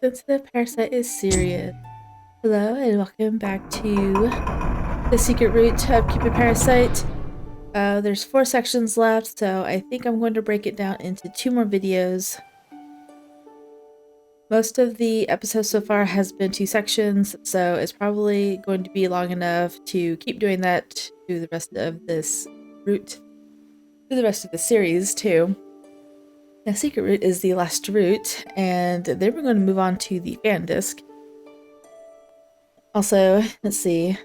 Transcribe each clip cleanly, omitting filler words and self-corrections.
Since the parasite is serious. Hello and welcome back to the secret route of Cupid Parasite. There's 4 sections left, so I think I'm going to break it down into 2 more videos. Most of the episodes so far has been 2 sections, so it's probably going to be long enough to keep doing that through the rest of this route, through the rest of the series too. The secret route is the last route, and then we're going to move on to the fan disc. Also, let's see.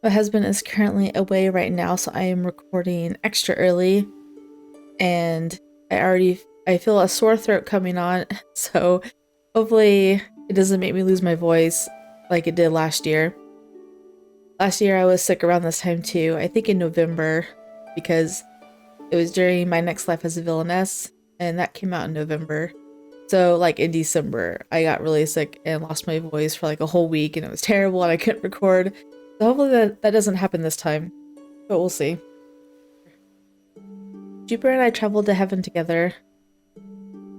My husband is currently away right now, so I am recording extra early, and I feel a sore throat coming on, so hopefully it doesn't make me lose my voice like it did last year. Last year I was sick around this time too, I think in November, because it was during My Next Life as a Villainess, and that came out in November. So like in December, I got really sick and lost my voice for like a whole week, and it was terrible and I couldn't record. So hopefully that doesn't happen this time, but we'll see. Jupiter and I traveled to heaven together.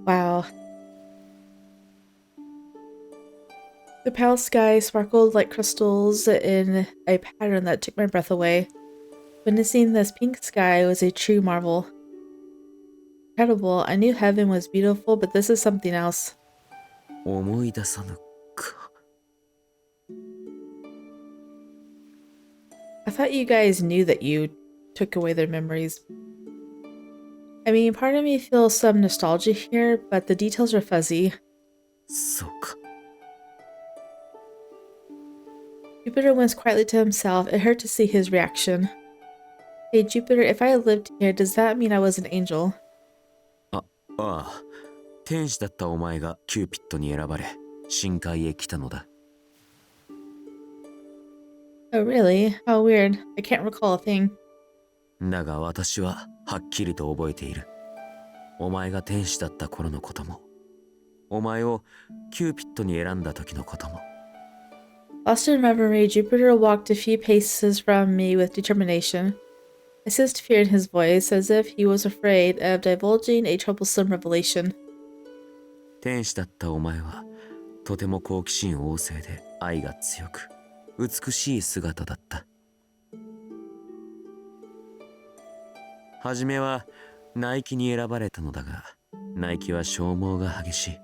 Wow. The pale sky sparkled like crystals in a pattern that took my breath away. Witnessing this pink sky was a true marvel. Incredible. I knew heaven was beautiful, but this is something else. I thought you guys knew that you took away their memories. I mean, part of me feels some nostalgia here, but the details are fuzzy. Jupiter winced quietly to himself. It hurt to see his reaction. Hey, Jupiter, if I lived here, does that mean I was an angel? 天使だったお前がキューピッドに選ばれ、深海へ来たのだ。 Oh, really? How weird. I can't recall a thing. だが私ははっきりと覚えている。お前が天使だった頃のことも、お前をキューピッドに選んだ時のことも。 Lost in reverie, Jupiter walked a few paces from me with determination. I sensed fear in his voice, as if he was afraid of divulging a troublesome revelation. 天使だったお前は、とても好奇心旺盛で愛が強く、美しい姿だった。はじめはナイキに選ばれたのだが、ナイキは消耗が激しい。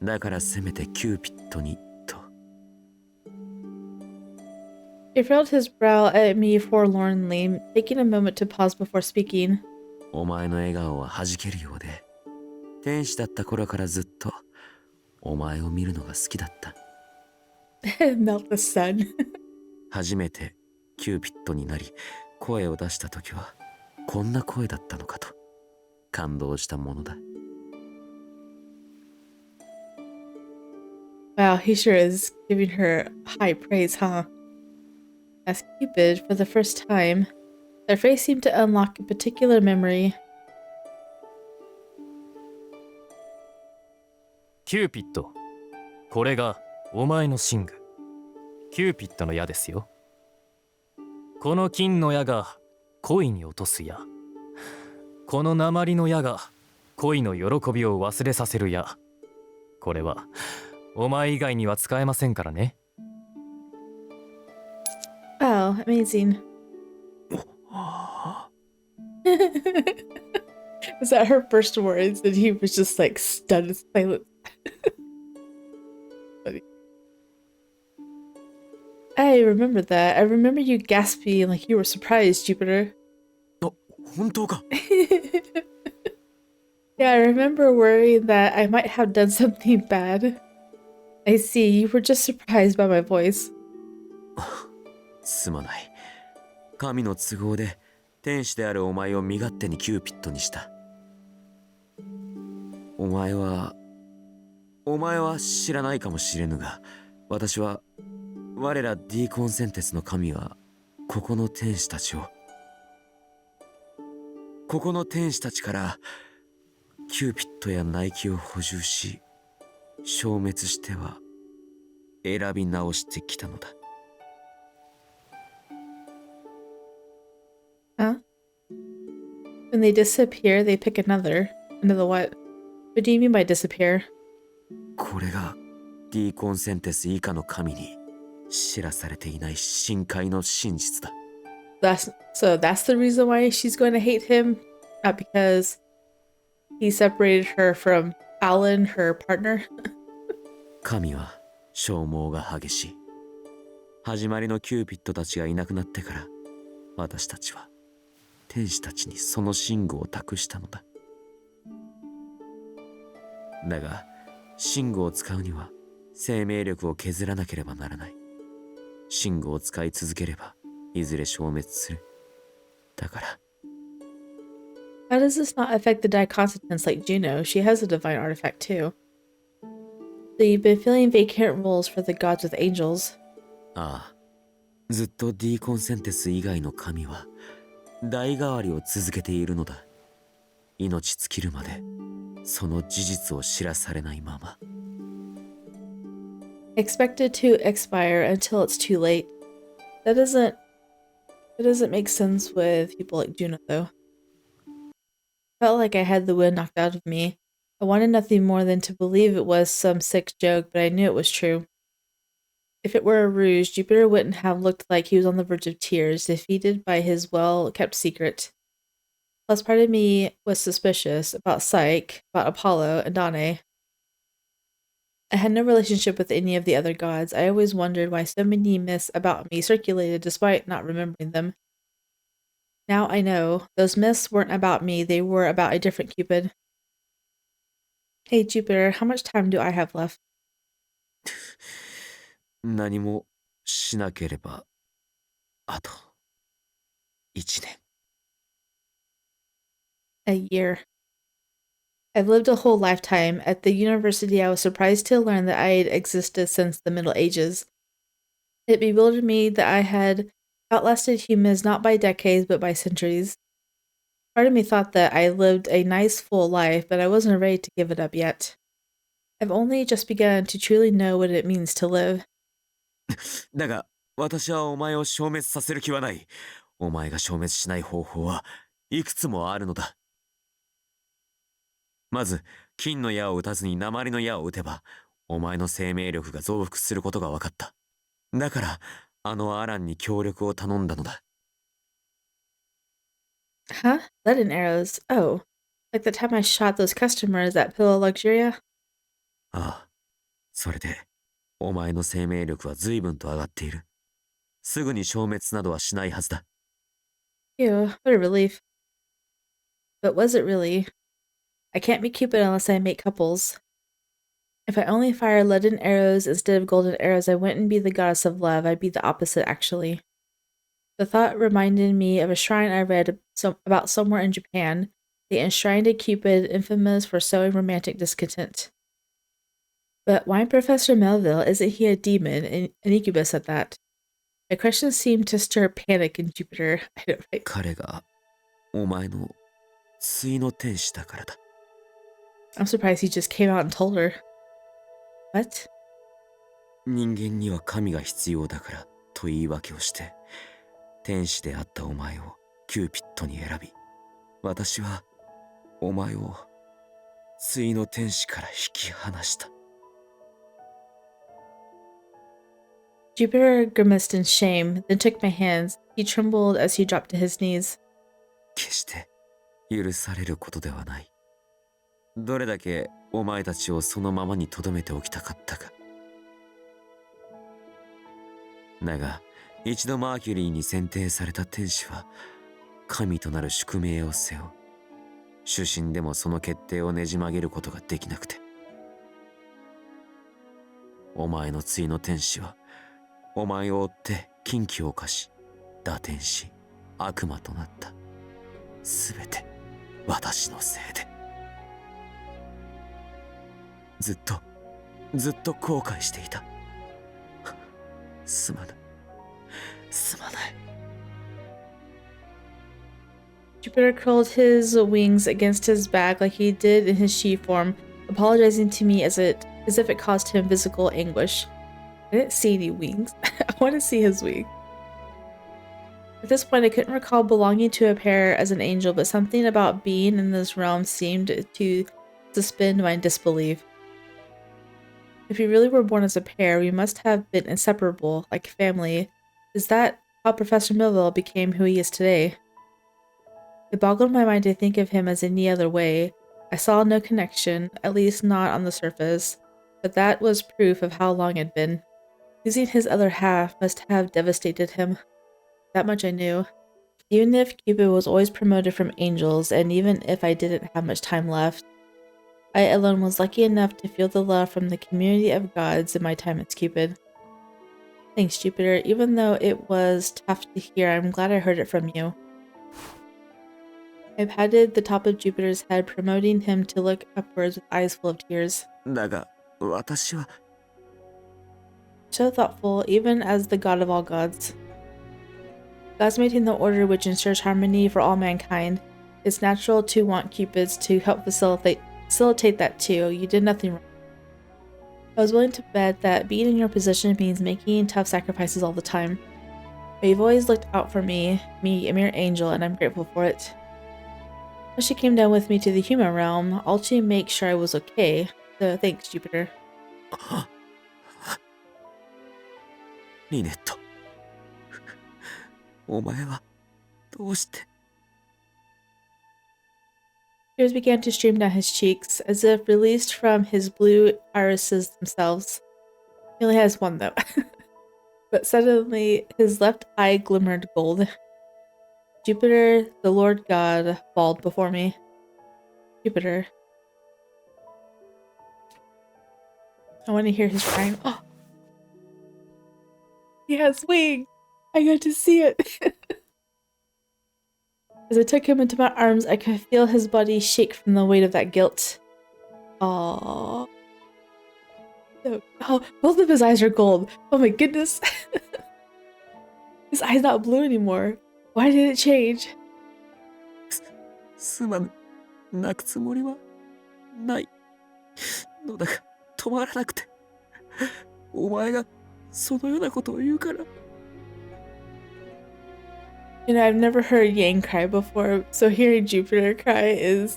だからせめてキューピッドにと。He furrowed his brow at me forlornly, taking a moment to pause before speaking. お前の笑顔は弾けるようで、天使だった頃からずっとお前を見るのが好きだった。Melt the sun. 初めてキューピッドになり、声を出した時はこんな声だったのかと感動したものだ。Wow, he sure is giving her high praise, huh? As Cupid, for the first time, their face seemed to unlock a particular memory. キューピッド、これがお前の寝具。キューピッドの矢ですよ。この金の矢が恋に落とす矢。この鉛の矢が恋の喜びを忘れさせる矢。これはお前以外には使えませんからね。Wow, amazing. Was that her first words? And he was just like stunned in silence. Funny. I remember that. I remember you gasping like you were surprised, Jupiter. 本当か? Yeah, I remember worrying that I might have done something bad. I see, you were just surprised by my voice. すまない。神の都合で天使であるお前を身勝手にキューピッドにした。お前は知らないかもしれぬが、私は我らディーコンセンテスの神はここの天使たちからキューピッドやナイキを補充し、消滅しては選び直してきたのだ。Huh? When they disappear, they pick another. Another what? What do you mean by disappear? これがディーコンセンテス以下の神に知らされていない深海の真実だ。That's the reason why she's going to hate him? Not because he separated her from Alan, her partner? 神は消耗が激しい。始まりのキューピッドたちがいなくなってから、私たちは天使たちにその寝具を託したのだ。だが、寝具を使うには生命力を削らなければならない。寝具を使い続ければ、いずれ消滅する。だから。How does this not affect the Diconstance like Juno? She has a divine artifact too. So you've been filling vacant roles for the gods with angels. ああ、ずっとディーコンセンテス以外の神は代替わりを続けているのだ。命尽きるまでその事実を知らされないまま。Expected to expire until it's too late. That doesn't make sense with people like Juno though. Felt like I had the wind knocked out of me. I wanted nothing more than to believe it was some sick joke, but I knew it was true. If it were a ruse, Jupiter wouldn't have looked like he was on the verge of tears, defeated by his well-kept secret. Plus, part of me was suspicious about Psyche, about Apollo, and Danae. I had no relationship with any of the other gods. I always wondered why so many myths about me circulated despite not remembering them. Now I know. Those myths weren't about me, they were about a different Cupid. Hey Jupiter, how much time do I have left? 何もしなければあと1年。A year. I've lived a whole lifetime. At the university, I was surprised to learn that I had existed since the Middle Ages. It bewildered me that I had outlasted humans not by decades, but by centuries. Part of me thought that I lived a nice, full life, but I wasn't ready to give it up yet. I've only just begun to truly know what it means to live. だが、私はお前を消滅させる気はない。お前が消滅しない方法はいくつもあるのだ。まず、金の矢を打たずに鉛の矢を打てば、お前の生命力が増幅することが分かった。だから、あのアランに協力を頼んだのだ。Huh? Lead and arrows. Oh, like the time I shot those customers at Pillow Luxuria? ああ、それで、お前の生命力は随分と上がっている。すぐに消滅などはしないはずだ。Ew, what a relief. But was it really? I can't be Cupid unless I make couples. If I only fire leaden arrows instead of golden arrows, I wouldn't be the goddess of love. I'd be the opposite, actually. The thought reminded me of a shrine I read about somewhere in Japan. The enshrined Cupid, infamous for sowing romantic discontent. But why Professor Melville? Isn't he a demon? An incubus at that? My questions seemed to stir panic in Jupiter. I know, right? 彼がお前の対の天使だからだ。I'm surprised he just came out and told her. What? 人間には神が必要だからと言い訳をして、天使であったお前をキューピッドに選び、私はお前を対の天使から引き離した。Jupiter grimaced in shame, then took my hands. He trembled as he dropped to his knees. 決して許されることではない。どれだけお前たちをそのままに留めておきたかったか。だが、一度マーキュリーに選定された天使は、神となる宿命を背負う。主神でもその決定をねじ曲げることができなくて。お前の対の天使は、お前を追って禁忌を犯し、打天使、悪魔となった。すべて私のせいで。ずっと後悔していた。すまない。すまない。Jupiter curled his wings against his back like he did in his she form, apologizing to me as if it caused him physical anguish. I didn't see any wings. I want to see his wing. At this point, I couldn't recall belonging to a pair as an angel, but something about being in this realm seemed to suspend my disbelief. If you really were born as a pair, we must have been inseparable, like family. Is that how Professor Millville became who he is today? It boggled my mind to think of him as any other way. I saw no connection, at least not on the surface, but that was proof of how long it'd been. Losing his other half must have devastated him. That much I knew. Even if Cupid was always promoted from angels, and even if I didn't have much time left, I alone was lucky enough to feel the love from the community of gods in my time as Cupid. Thanks, Jupiter. Even though it was tough to hear, I'm glad I heard it from you. I patted the top of Jupiter's head, promoting him to look upwards with eyes full of tears. だが私は So thoughtful, even as the god of all gods. Gods maintain the order which ensures harmony for all mankind. It's natural to want Cupids to help facilitate that too. You did nothing wrong. I was willing to bet that being in your position means making tough sacrifices all the time. But you've always looked out for me, a mere angel, and I'm grateful for it. When she came down with me to the human realm, all to make sure I was okay. So thanks, Jupiter. リネットお前はどうして Tears began to stream down his cheeks, as if released from his blue irises themselves. He only has one, though. But suddenly, his left eye glimmered gold. Jupiter, the Lord God, bawled before me. Jupiter. I want to hear his crying. Oh! He has wings! I got to see it! As I took him into my arms, I could feel his body shake from the weight of that guilt. Aww. Oh, both of his eyes are gold. Oh my goodness. His eye's not blue anymore. Why did it change? すまぬ泣くつもりはないのだが止まらなくてお前がそのようなことを言うから You know, I've never heard Yang cry before, so hearing Jupiter cry is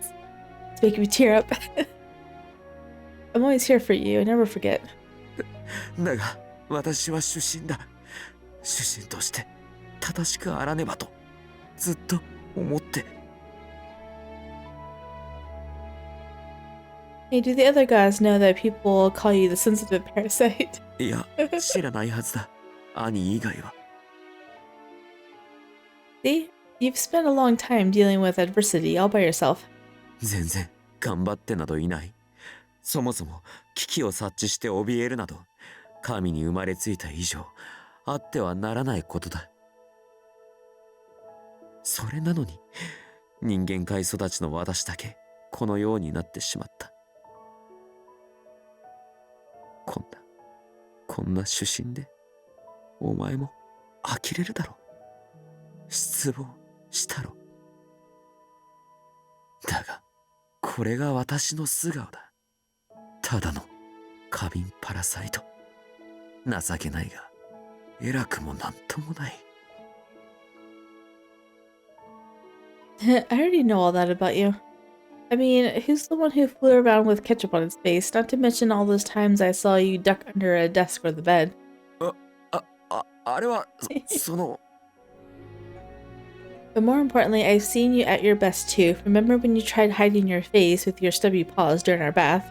to make me tear up. I'm always here for you, I never forget. だが私は主神だ主神として正しくあらねばとずっと思って Hey, do the other gods know that people call you the sensitive parasite? いや知らないはずだ兄以外は See? You've spent a long time dealing with adversity all by yourself. 全然頑張ってなどいないそもそも危機を察知して怯えるなど神に生まれついた以上あってはならないことだそれなのに人間界育ちの私だけこのようになってしまったこんな主神でお前も呆れるだろ失望したろだがこれが私の素顔だただの過敏パラサイト情けないが偉くもなんともない I already know all that about you. I mean, who's the one who flew around with ketchup on his face? Not to mention all those times I saw you duck under a desk or the bed. あれはその But more importantly, I've seen you at your best too. Remember when you tried hiding your face with your stubby paws during our bath?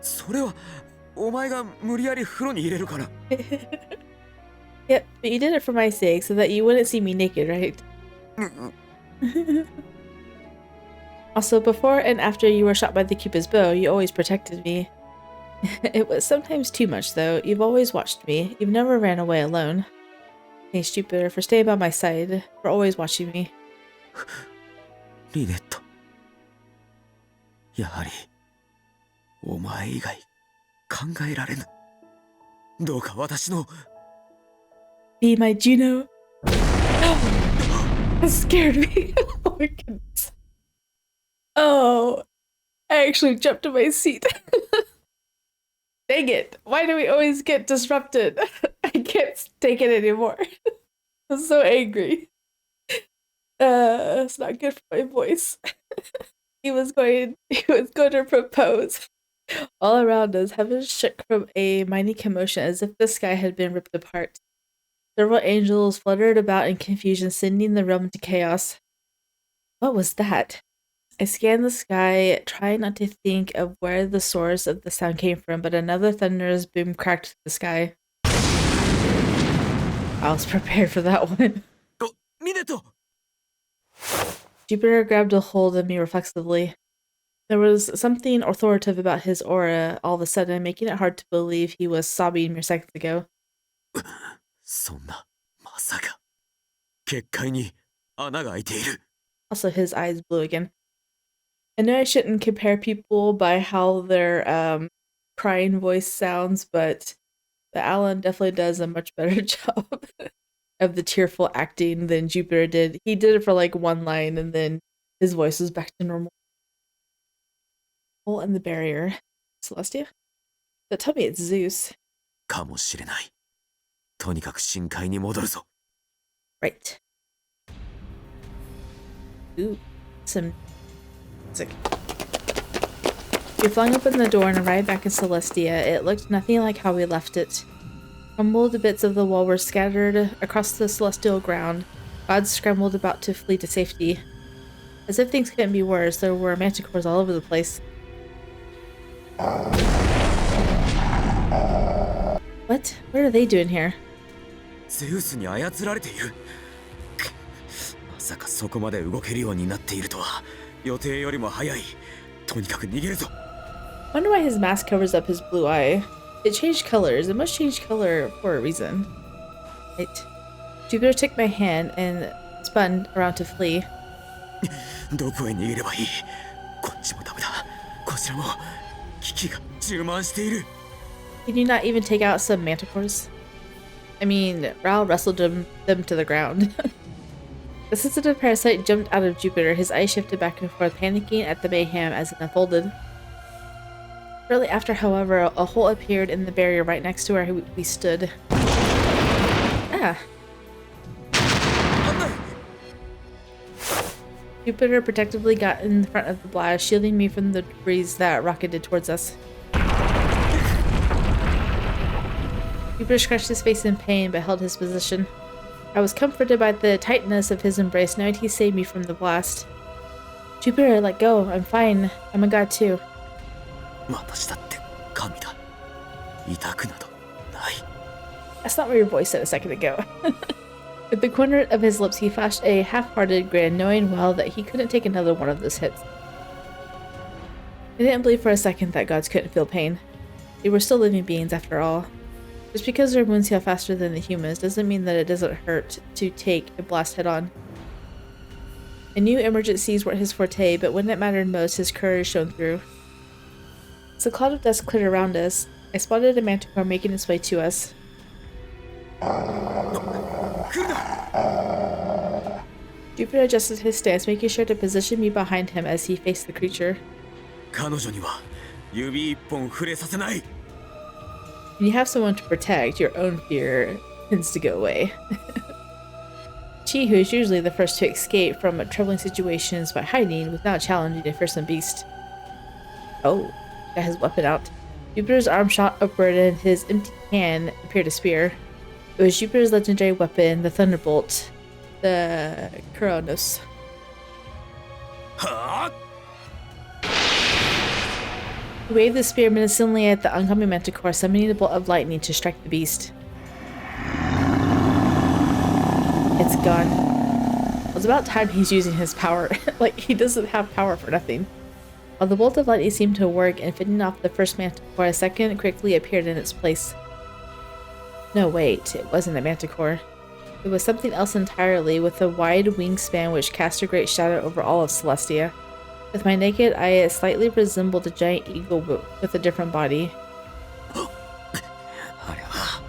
それはお前が無理やり風呂に入れるから Yep, but you did it for my sake so that you wouldn't see me naked, right? Also, before and after you were shot by the Cupid's bow, you always protected me. It was sometimes too much, though. You've always watched me. You've never ran away alone. Thanks, Jupiter, for staying by my side, for always watching me. リネットやはりお前以外考えられぬどうか私の Be my Juno. That scared me. Oh my goodness. Oh, I actually jumped to my seat. Dang it. Why do we always get disrupted? I can't take it anymore. I'm so angry. It's not good for my voice. He was going to propose. All around us, heaven shook from a mighty commotion as if the sky had been ripped apart. Several angels fluttered about in confusion, sending the realm into chaos. What was that? I scanned the sky, trying not to think of where the source of the sound came from, but another thunderous boom cracked the sky. I was prepared for that one. Oh, Minato! Jupiter grabbed a hold of me reflexively. There was something authoritative about his aura all of a sudden, making it hard to believe he was sobbing mere seconds ago. そんな、まさか。結界に穴が開いている。 Also, his eyes blew again. I know I shouldn't compare people by how their crying voice sounds, but Alan definitely does a much better job of the tearful acting than Jupiter did. He did it for like one line and then his voice was back to normal. Hole in the barrier. Celestia? So tell me it's Zeus. かもしれない。とにかく深海に戻るぞ。 Right. Ooh, some music. We flung open the door and arrived back in Celestia. It looked nothing like how we left it. Crumbled bits of the wall were scattered across the celestial ground. Gods scrambled about to flee to safety. As if things couldn't be worse, there were manticores all over the place. What? What are they doing here? ゼウスに操られている。まさかそこまで動けるようになっているとは。予定よりも早い。とにかく逃げるぞ。 Wonder why his mask covers up his blue eye. It changed colors. It must change color for a reason. Right. Jupiter took my hand and spun around to flee. どこへ逃げればいい。こっちもダメだ。こちらも危機が充満している。 Can you not even take out some manticores? I mean, Raoul wrestled them to the ground. The sensitive parasite jumped out of Jupiter, his eyes shifted back and forth, panicking at the mayhem as it unfolded. Shortly after, however, a hole appeared in the barrier right next to where we stood. Ah. Jupiter protectively got in front of the blast, shielding me from the debris that rocketed towards us. Jupiter scratched his face in pain but held his position. I was comforted by the tightness of his embrace, knowing he saved me from the blast. Jupiter, let go. I'm fine. I'm a god too. 私だって神だ。痛くなどない。 That's not what your voice said a second ago. With the corner of his lips, he flashed a half-hearted grin, knowing well that he couldn't take another one of those hits. I didn't believe for a second that gods couldn't feel pain. They were still living beings after all. Just because their wounds heal faster than the humans doesn't mean that it doesn't hurt to take a blast head-on. I knew emergencies weren't his forte, but when it mattered most, his courage shone through. As a cloud of dust cleared around us, I spotted a manticore making its way to us. Jupiter adjusted his stance, making sure to position me behind him as he faced the creature. 彼女には指一本触れさせない。 When you have someone to protect, your own fear tends to go away. She, who is usually the first to escape from troubling situations by hiding, was now challenging a fearsome beast. Oh, got his weapon out. Jupiter's arm shot upward and his empty hand appeared a spear. It was Jupiter's legendary weapon, the Thunderbolt, the Kronos. はあ He waved the spear menacingly at the oncoming manticore, summoning a bolt of lightning to strike the beast. It's gone. It was about time he's using his power. Like, he doesn't have power for nothing. While the bolt of lightning seemed to work and fending off the first manticore, a second quickly appeared in its place. No, wait, it wasn't a manticore. It was something else entirely, with a wide wingspan which cast a great shadow over all of Celestia. With my naked eye, it slightly resembled a giant eagle with a different body. あれは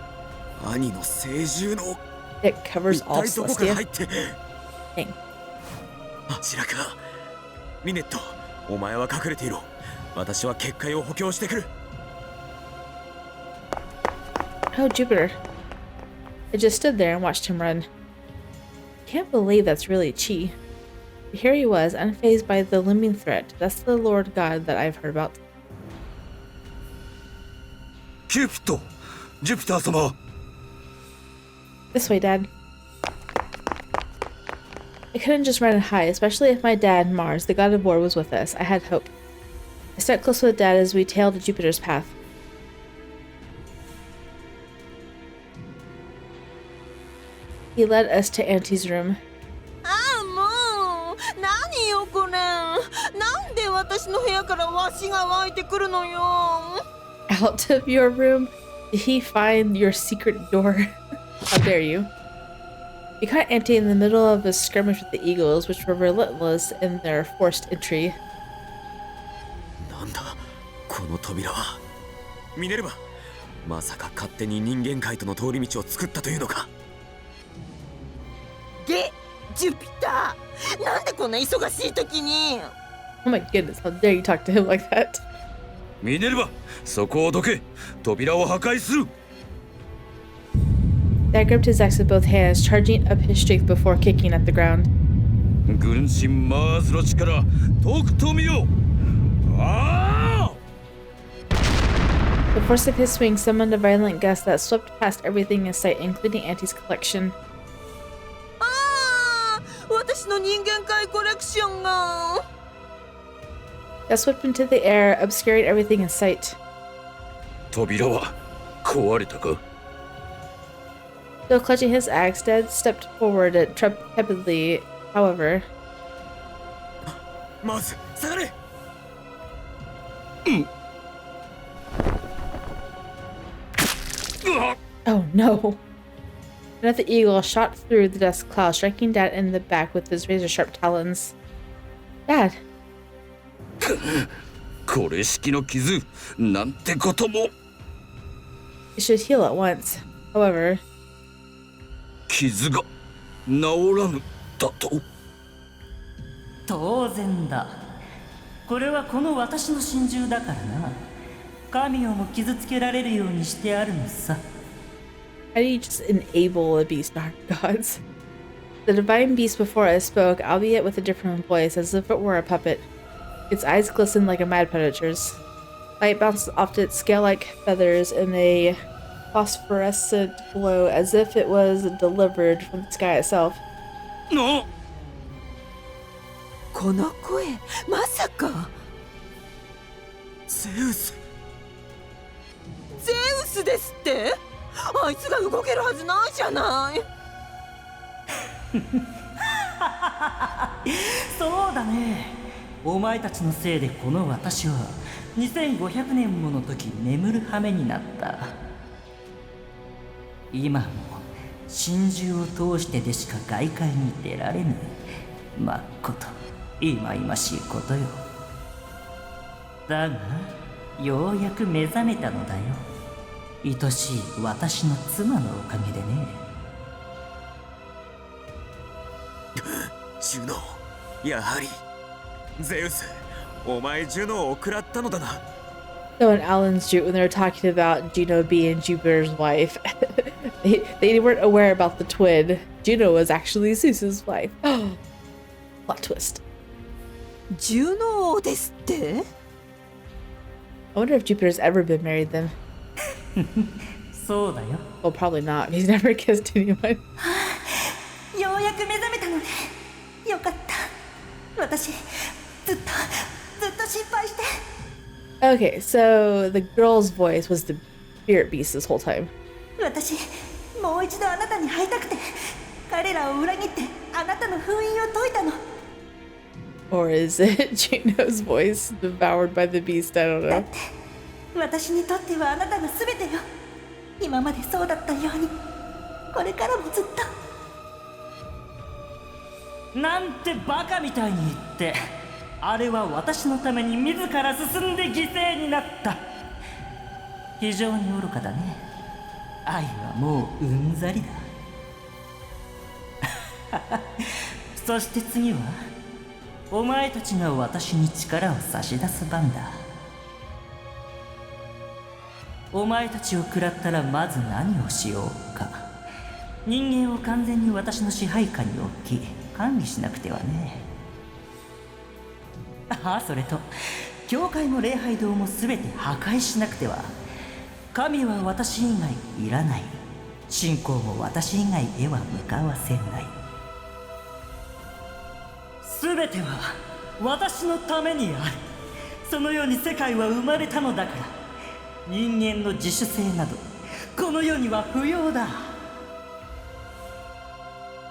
兄の聖獣の It covers all 一体どこから Celestia. 入って Dang. あちらかミネットお前は隠れていろ私は結界を補強してくる Oh, Jupiter. I just stood there and watched him run. Can't believe that's really Chi. But here he was, unfazed by the looming threat. That's the Lord God that I've heard about. キューピッド、ジュピター様。 This way, Dad. I couldn't just run and hide, especially if my dad, Mars, the god of war, was with us. I had hope. I stuck close with Dad as we tailed Jupiter's path. He led us to Auntie's room. もう何よこれ。なんで私の部屋からわしが湧いてくるのよ。 Out of your room? Did he find your secret door? How dare you? We caught Auntie in the middle of a skirmish with the Eagles, which were relentless in their forced entry. なんだこの扉は。ミネルヴァ、まさか勝手に人間界との通り道を作ったというのか。ジュピター、なんでこんな忙しい時に。 Oh my goodness, how dare you talk to him like that? ミネルヴァ、そこをどけ。扉を破壊する。 Dad gripped his axe with both hands, charging up his strength before kicking at the ground. 軍神マーズの力、とくと見よ。ああ！ The force of his swing summoned a violent gust that swept past everything in sight, including Auntie's collection. 私の人間界コレクションが。 That swept into the air, obscuring everything in sight. 扉は壊れたか？ Still clutching his axe, Dad stepped forward tepidly, however. まず下がれ。Oh no! Another eagle shot through the dust cloud, striking Dad in the back with his razor-sharp talons. Dad! これ式の傷、なんてことも。 It should heal at once. However, 傷が治らぬだと。当然だ。これはこの私の心中だからな。神をも傷つけられるようにしてあるのさ。 how do you just enable a beast to harm gods? The divine beast before us spoke, albeit with a different voice, as if it were a puppet. Its eyes glistened like a mad predator's. Light bounced off its scale-like feathers in a phosphorescent glow, as if it was delivered from the sky itself. な、この声、まさか。ゼウス。ゼウスですって。あいつが動けるはずないじゃない。そうだね。お前たちのせいでこの私は2500年もの時眠る羽目になった。今も真珠を通してでしか外界に出られぬ。まっこと忌々しいことよ。だがようやく目覚めたのだよ。愛しい私の妻のおかげでね。ジュノ、やはりゼウス、お前ジュノを食らったのだな。So in Alan's Jute, when they were talking about Juno being Jupiter's wife, they weren't aware about the twin. Juno was actually Zeus's wife. Plot twist. ジュノーですって。 I wonder if Jupiter's ever been married then. そうだよ。 Well, probably not. He's never kissed anyone. ようやく目覚めたのね。よかった。私ずっと心配して。Okay, so the girl's voice was the spirit beast this whole time. 私もう一度あなたに会いたくて、彼らを裏切ってあなたの封印を解いたの。 Or is it Juno's voice devoured by the beast? I don't だ know. って私にとってはあなたが全てよ。今までそうだったように、これからもずっと。なんてバカみたいに言って、あれは私のために自ら進んで犠牲になった。非常に愚かだね。愛はもううんざりだ。そして次はお前たちが私に力を差し出す番だ。お前たちを食らったらまず何をしようか。人間を完全に私の支配下に置き管理しなくてはね。ああ、それと教会も礼拝堂も全て破壊しなくては。神は私以外いらない。信仰も私以外へは向かわせない。すべては私のためにある。そのように世界は生まれたのだから、人間の自主性などこの世には不要だ。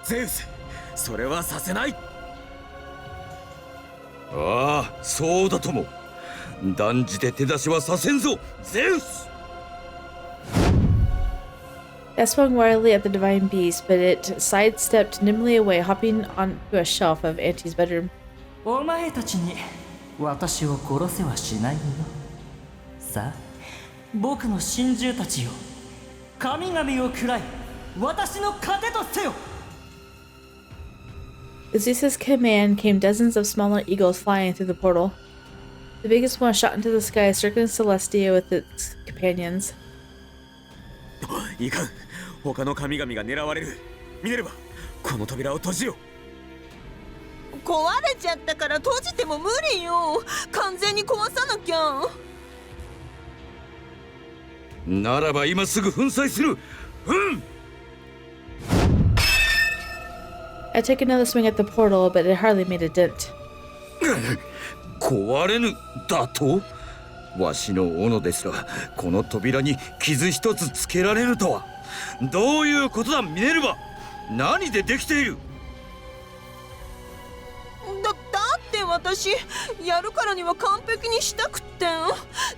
ゼウス、それはさせない。ああ、そうだとも。断じて手出しはさせんぞ、ゼウス。 I swung wildly at the divine beast, but it sidestepped nimbly away, hopping onto a shelf of Auntie's bedroom. お前たちに私を殺せはしないよ。さあ、僕の神獣たちよ、神々を喰らい私の糧とせよ。With Zeus's command came dozens of smaller eagles flying through the portal. The biggest one shot into the sky, circling Celestia with its companions. いかん、他の神々が狙われる。ミネルヴァ、この扉を閉じよ。壊れちゃったから閉じても無理よ。完全に壊さなきゃ。ならば今すぐ粉砕する。I took another swing at the portal, but it hardly made a dent. 壊れぬだと？わしの斧ですらこの扉に傷一つつけられるとは。どういうことだミネルヴァ。何でできている？だって私やるからには完璧にしたくって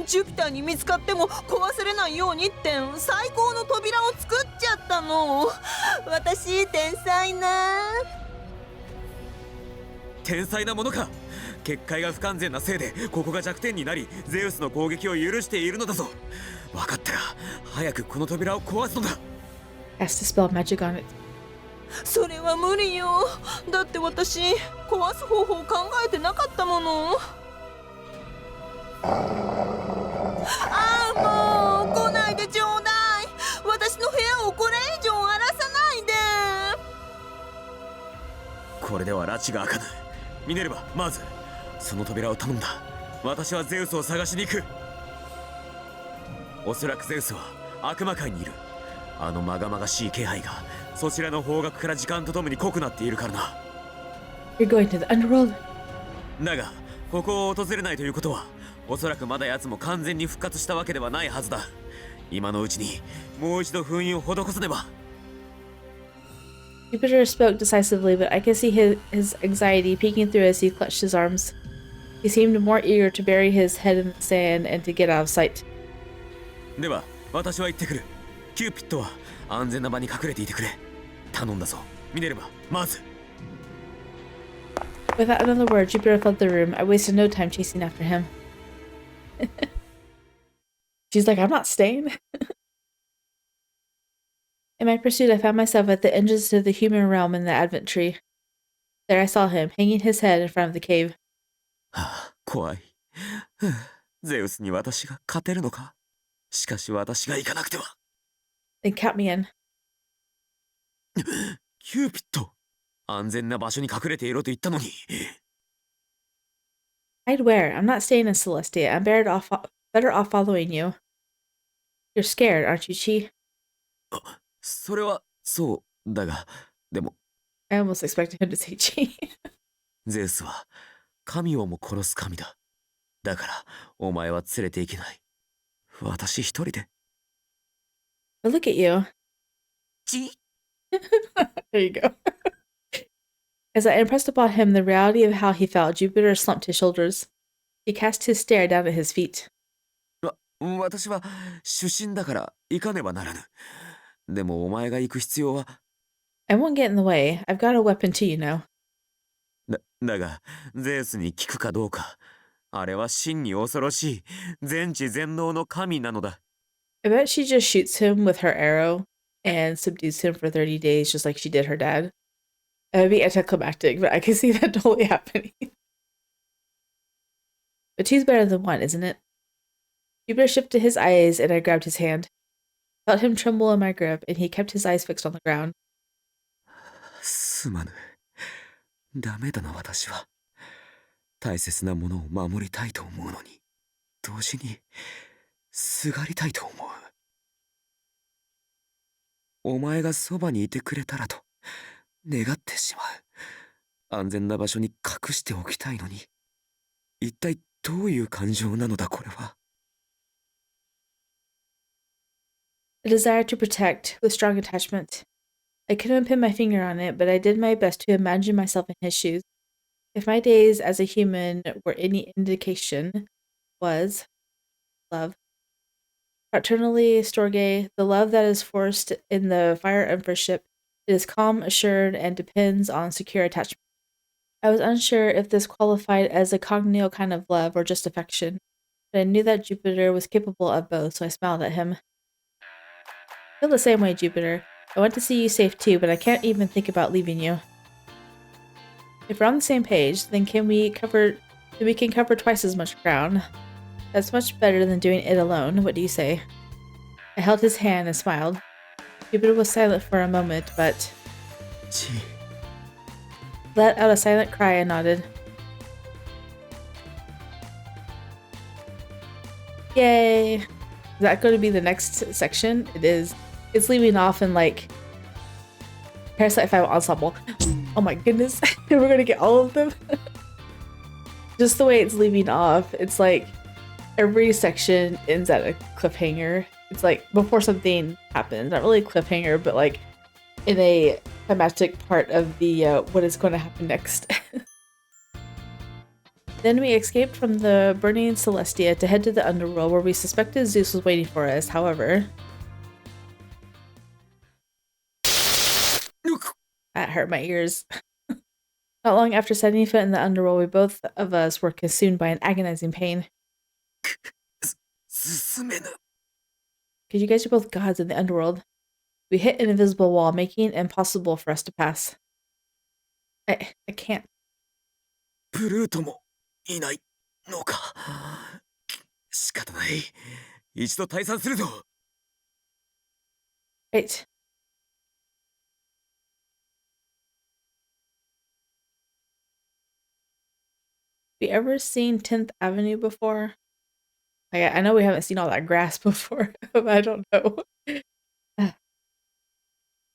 ジュピターに見つかっても壊されないようにって最高の扉を作っちゃったの。私天才な。天才なものか。結界が不完全なせいでここが弱点になり、ゼウスの攻撃を許しているのだぞ。分かったら早くこの扉を壊すのだ。 Cast a spell of magic on it. それは無理よ。だって私壊す方法を考えてなかったもの。ああ、もう来ないでちょうだい。私の部屋をこれ以上荒らさないで。これでは拉致が開かぬ。ミネルヴァ、まずその扉を頼んだ。私はゼウスを探しに行く。おそらくゼウスは悪魔界にいる。あのまがまがしい気配がそちらの方角から時間とともに濃くなっているからな。 You're going to the underworld? だがここを訪れないということは、おそらくまだ奴も完全に復活したわけではないはずだ。今のうちにもう一度封印を施さねば。 Jupiter spoke decisively, but I could see his anxiety peeking through as he clutched his arms. He seemed more eager to bury his head in the sand and to get out of sight. では私は行ってくる。キューピッドは安全な場に隠れていてくれ。頼んだぞミネルヴァ、まず。 Without another word, Jupiter fled the room. I wasted no time chasing after him. She's like, I'm not staying. In my pursuit, I found myself at the entrance to the human realm in the Advent tree. There I saw him, hanging his head in front of the cave. はあ、怖い。ゼウスに私が勝てるのか。しかし私が行かなくては。 Then count me in. キューピッド、安全な場所に隠れていろと言ったのに。I'd where? I'm not staying in Celestia. I'm better off following you. You're scared, aren't you, Chi? それはそうだが、でも I almost expected him to say Chi. ゼウスは神をも殺す神だ。だからお前は連れて行けない。私一人で。 But look at you. ち There you go. As I impressed upon him the reality of how he felt, Jupiter slumped his shoulders. He cast his stare down at his feet. 私は出身だから行かねばならぬ。でもお前が行く必要は。 I won't get in the way. I've got a weapon too, you know. だがゼウスに聞くかどうか。あれは真に恐ろしい全知全能の神なのだ。 I bet she just shoots him with her arrow and subdues him for 30 days just like she did her dad. It would be anticlimactic, but I can see that totally happening. But two's better than one, isn't it? Jupiter shifted his eyes and I grabbed his hand. Felt him tremble in my grip and he kept his eyes fixed on the ground. すまぬ。ダメだな私は。大切なものを守りたいと思うのに、同時にすがりたいと思う。お前がそばにいてくれたらと願ってしまう。安全な場所に隠しておきたいのに、一体どういう感情なのだこれは。A desire to protect with strong attachment. I couldn't pin my finger on it, but I did my best to imagine myself in his shoes. If my days as a human were any indication, was love. Fraternally storge, the love that is forced in the fire emperorship. It is calm, assured, and depends on secure attachment. I was unsure if this qualified as a cognate kind of love or just affection, but I knew that Jupiter was capable of both, so I smiled at him. I feel the same way, Jupiter. I want to see you safe too, but I can't even think about leaving you. If we're on the same page, then we can cover twice as much ground. That's much better than doing it alone. What do you say? I held his hand and smiled. Cupid was silent for a moment, but let out a silent cry and nodded. Yay! Is that going to be the next section? It is. It's leaving off in like Parasite 5 ensemble. Oh my goodness. We're going to get all of them. Just the way it's leaving off, it's like every section ends at a cliffhanger. It's like before something happens. Not really a cliffhanger, but like in a climactic part of the what is going to happen next. Then we escaped from the burning Celestia to head to the underworld where we suspected Zeus was waiting for us. However, that hurt my ears. Not long after setting foot in the underworld, we both of us were consumed by an agonizing pain. Because you guys are both gods in the underworld. We hit an invisible wall, making it impossible for us to pass. I can't. ブルートもいないのか。仕方ない。一度退散するぞ。Right. We ever seen 10th Avenue before? I know we haven't seen all that grass before, but I don't know.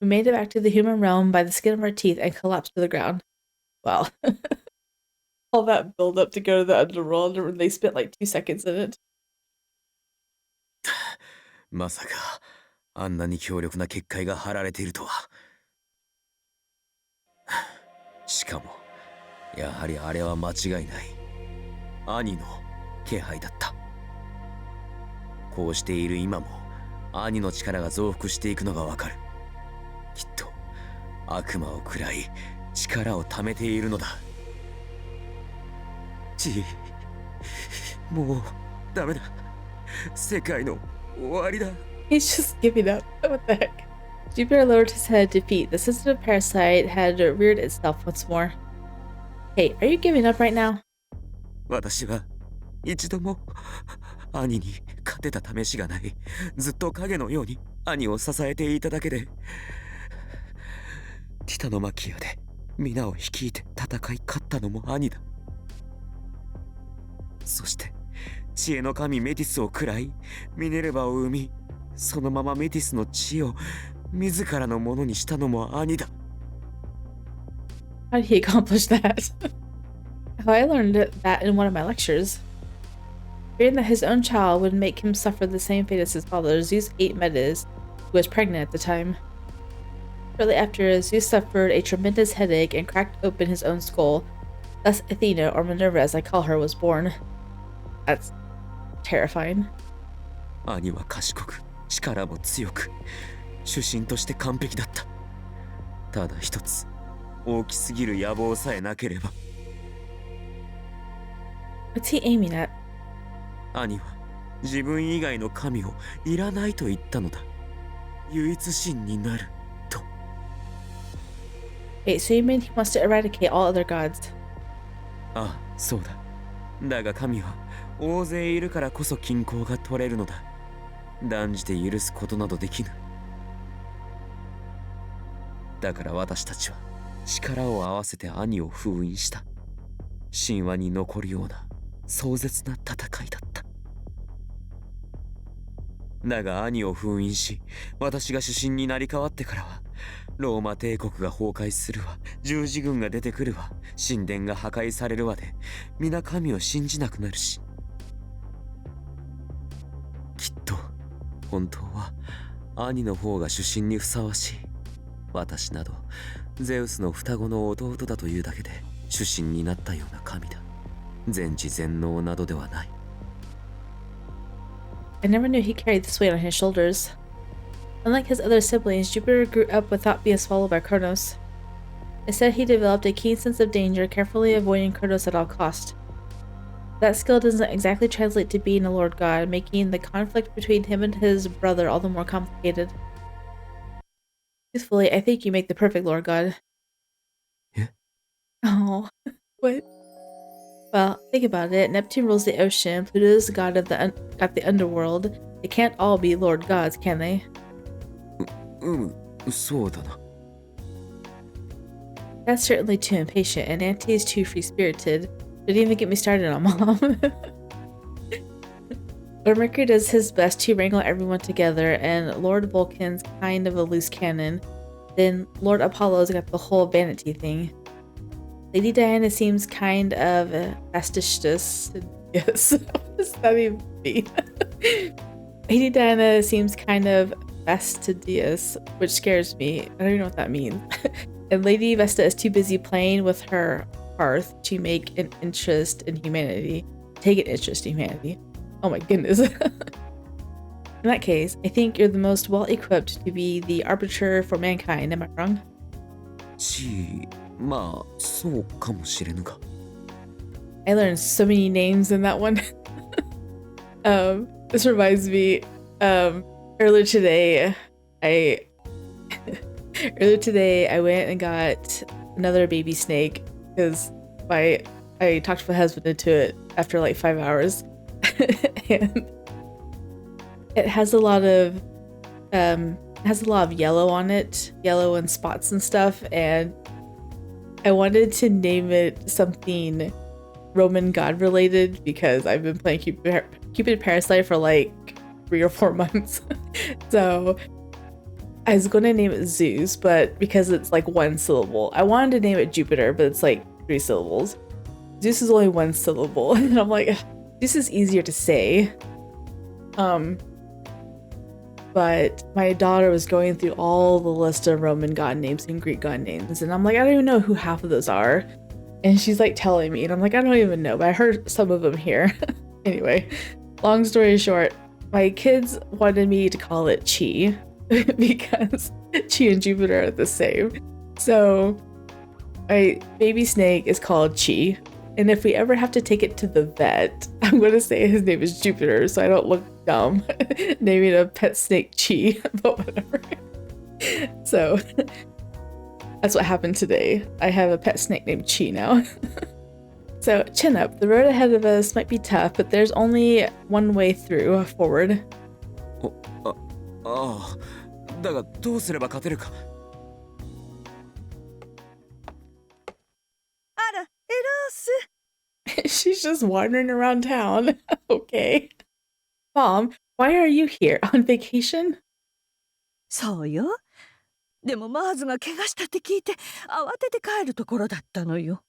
We made it back to the human realm by the skin of our teeth and collapsed to the ground. Wow. All that build up to go to the underworld and they spent like 2 seconds in it. まさかあんなに強力な結界が張られているとは。しかもやはりあれは間違いない。兄の気配だった。こうしている今も兄の力が増幅していくのがわかる。きっと悪魔を食らい力を貯めているのだ。もうダメだ。世界の終わりだ。He's just giving up. What the heck? Jupiter lowered his head in defeat. The sensitive parasite had reared itself once more. Hey, are you giving up right now? 私は一度も兄に勝てた試しがない。ずっと影のように兄を支えていただけで。ティタノマキアで皆を率いて戦い勝ったのも兄だ。そして知恵の神メティスを食らいミネルヴァを生み、そのままメティスの知を自らのものにしたのも兄だ。How did he accomplish that? Oh, I learned that in one of my lectures. Fearing that his own child would make him suffer the same fate as his father, Zeus ate Metis, who was pregnant at the time. Shortly after, Zeus suffered a tremendous headache and cracked open his own skull. Thus Athena, or Minerva as I call her, was born. That's terrifying. 兄は賢く、力も強く、主神として完璧だった。ただ一つ、大きすぎる野望さえなければ。What's he aiming at? 兄は自分以外の神をいらないと言ったのだ。唯一神になると。Wait, so you mean he wants to eradicate all other gods? ああ、そうだ。だが神は大勢いるからこそ均衡が取れるのだ。断じて許すことなどできぬ。だから私たちは力を合わせて兄を封印した。神話に残るような壮絶な戦いだった。だが兄を封印し、私が主神になり変わってからは、ローマ帝国が崩壊するわ、十字軍が出てくるわ、神殿が破壊されるわで、皆神を信じなくなるし。きっと本当は兄の方が主神にふさわしい。私などゼウスの双子の弟だというだけで主神になったような神だ。全知全能などではない。I never knew he carried this weight on his shoulders. Unlike his other siblings, Jupiter grew up without being swallowed by Kronos. Instead, he developed a keen sense of danger, carefully avoiding Kronos at all cost. That skill doesn't exactly translate to being a Lord God, making the conflict between him and his brother all the more complicated. Truthfully, I think you make the perfect Lord God. Yeah? Oh, what? Well, think about it. Neptune rules the ocean, Pluto is the god of the underworld. They can't all be Lord Gods, can they? そうだな。 That's certainly too impatient, and Auntie is too free-spirited. Don't even get me started on Mom. Lord Mercury does his best to wrangle everyone together, and Lord Vulcan's kind of a loose cannon. Then Lord Apollo's got the whole vanity thing. Lady Diana seems kind of fastidious. Yes, what does that even mean? Lady Diana seems kind of fastidious, which scares me. I don't even know what that means. And Lady Vesta is too busy playing with her hearth to make an interest in humanity. Take an interest in humanity. Oh my goodness. In that case, I think you're the most well-equipped to be the arbiter for mankind. Am I wrong? まあ、そうかもしれぬが。 I learned so many names in that one. This reminds me, earlier today, I went and got another baby snake because I talked my husband into it after like 5 hours. And it has a lot of yellow on it, yellow and spots and stuff, and I wanted to name it something Roman god related because I've been playing Cupid Parasite for like 3 or 4 months. So I was going to name it Zeus, but because it's like 1 syllable, I wanted to name it Jupiter, but it's like 3 syllables. Zeus is only 1 syllable, and I'm like, Zeus is easier to say. But my daughter was going through all the list of Roman god names and Greek god names, and I'm like, I don't even know who half of those are. And she's like telling me, and I'm like, I don't even know, but I heard some of them here. Anyway, long story short, my kids wanted me to call it Chi because Chi and Jupiter are the same. So my baby snake is called Chi. And if we ever have to take it to the vet, I'm going to say his name is Jupiter so I don't look dumb naming a pet snake Chi, but whatever. So that's what happened today. I have a pet snake named Chi now. So chin up. The road ahead of us might be tough, but there's only one way through forward. ああ、だがどうすれば勝てるか。あら、エロース。 She's just wandering around town. Okay. Mom, why are you here? On vacation? そうよ。でもマーズが怪我したって聞いて慌てて帰るところだったのよ。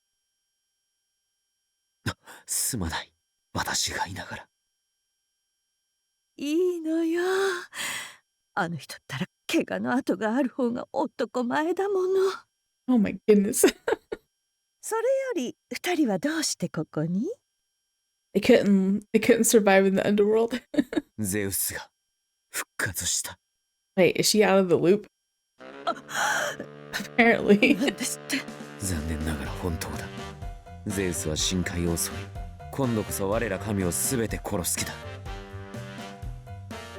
すまない。私がいながら。いいのよ。あの人ったら怪我の跡がある方が男前だもの。Oh my goodness. それより二人はどうしてここに？ They couldn't survive in the underworld. ゼウスが復活した。 Wait, is she out of the loop? Apparently. なんですって。残念ながら本当だ。ゼウスは深海を襲い、今度こそ我ら神を全て殺す気だ。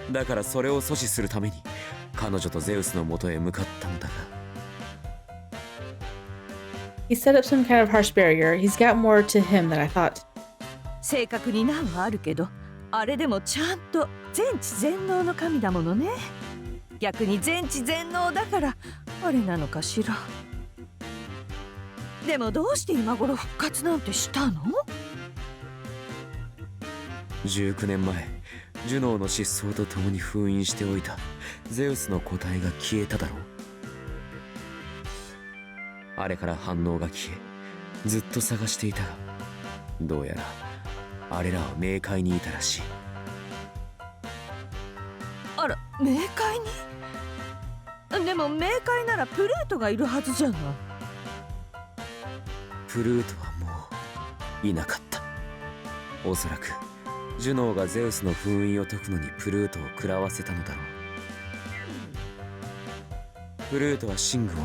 だからそれを阻止するために彼女とゼウスの元へ向かったのだが。He set up some kind of harsh barrier. He's got more to him than I thought. 正確に難はあるけど、あれでもちゃんと全知全能の神だものね。逆に全知全能だからあれなのかしら。でもどうして今頃復活なんてしたの？ 19年前、ジュノーの失踪とともに封印しておいたゼウスの個体が消えただろう。あれから反応が消え、ずっと探していたが、どうやらあれらは冥界にいたらしい。あら、冥界に？でも冥界ならプルートがいるはずじゃない。プルートはもういなかった。おそらくジュノーがゼウスの封印を解くのにプルートを食らわせたのだろう。プルートは寝具を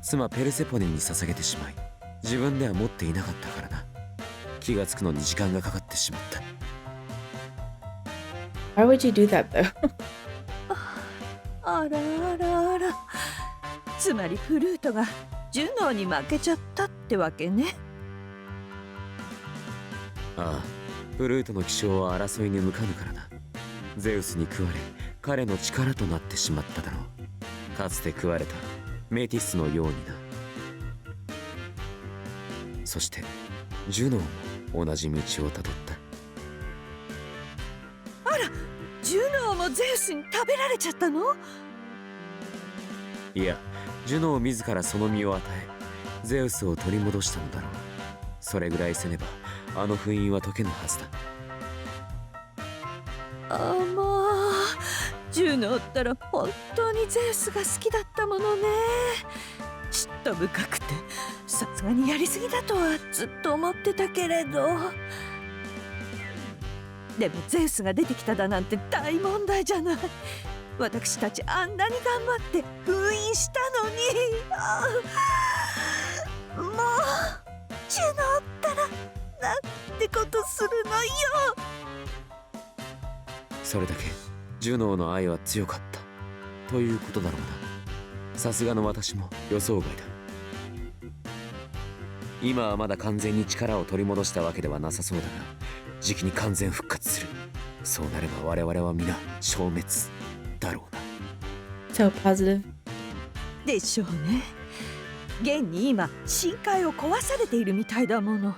妻ペルセポネに捧げてしまい、自分では持っていなかったからな。気がつくのに時間がかかってしまった。 Why would you do that though? あらあらあら。つまりプルートがジュノーに負けちゃったってわけね。ああ、プルートの気性は争いに向かぬからな。ゼウスに食われ彼の力となってしまっただろう。かつて食われたメティスのようにな。そしてジュノーも同じ道をたどった。ジュノーもゼウスに食べられちゃったの？いや、ジュノー自らその身を与えゼウスを取り戻したのだろう。それぐらいせねばあの封印は解けぬはずだ。あ、もうジュノーったら本当にゼウスが好きだったものね。嫉妬深くてさすがにやりすぎだとはずっと思ってたけれど、でもゼウスが出てきただなんて大問題じゃない。私たちあんなに頑張って封印したのに。もうジュノーったらなんてことするのよ。それだけジュノーの愛は強かったということだろうな。さすがの私も予想外だ。今はまだ完全に力を取り戻したわけではなさそうだが、じきに完全復活する。そうなれば我々は皆消滅だろうな。 So positive. でしょうね。現に今深海を壊されているみたいだもの。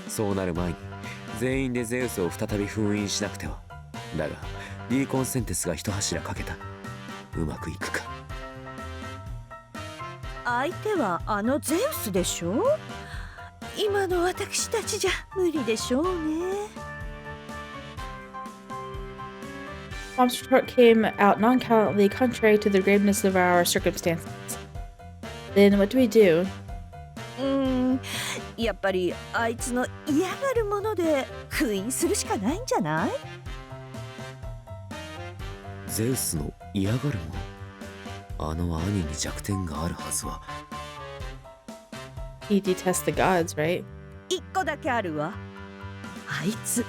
そうなる前に全員でゼウスを再び封印しなくては。だがリーコンセンテスが一柱かけた。うまくいくか。相手はあのゼウスでしょ。今の私たちじゃ無理でしょうね。Mom's report came out nonchalantly, contrary to the graveness of our circumstances. Then what do we do? やっぱりあいつの嫌がるもので封印するしかないんじゃない？ゼウスの嫌がるもの。あの兄に弱点があるはずは。 He detests the gods, right? 一個だけあるわ。あいつ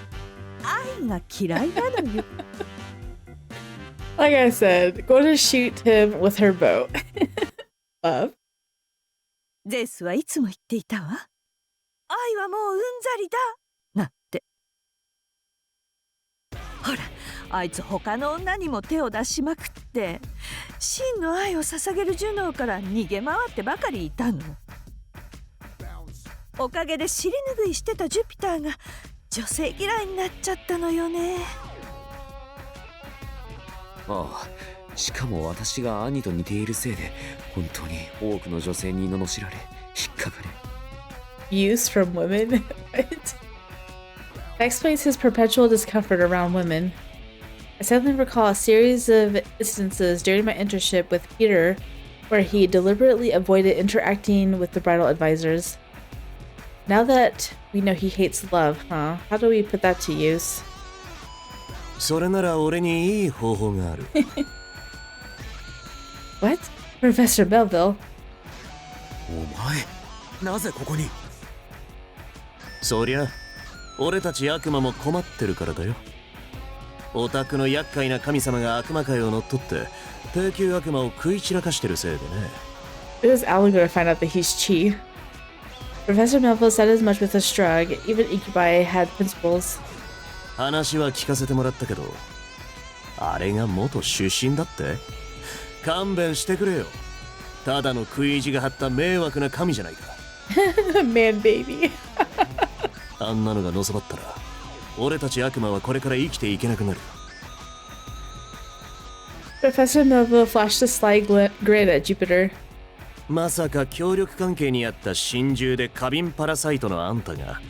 愛が嫌いなのよ。Like I said, go to shoot him with her bow. Love. ゼウスはいつも言っていたわ。愛はもううんざりだなんて。ほら、あいつ他の女にも手を出しまくって真の愛を捧げるジュノーから逃げ回ってばかりいたの。おかげで尻拭いしてたジュピターが女性嫌いになっちゃったのよね。ああ、しかも私が兄と似ているせいで本当に多くの女性に罵られ引っかかれ。 Use from women? What? That explains his perpetual discomfort around women. I suddenly recall a series of instances during my internship with Peter where he deliberately avoided interacting with the bridal advisors. Now that we know he hates love, huh? How do we put that to use? それなら俺にいい方法がある。What? Professor Melville? お前、なぜここに？そりゃ俺たち悪魔も困ってるからだよ。オタクの厄介な神様が悪魔界を乗っ取って低級悪魔を食い散らかしてるせいでね。It is Alan going to find out that he's Chi? Professor Melville said as much with a shrug. Even Incubi had principles. 話は聞かせてもらったけど、あれが元出身だって？勘弁してくれよ。ただの食い意地が張った迷惑な神じゃないか。Man baby. あんなのがのさばったら俺たち悪魔はこれから生きていけなくなる。 Professor Melville flashed a sly grin at Jupiter. まさか協力関係にあった心中で過敏パラサイトのあんたが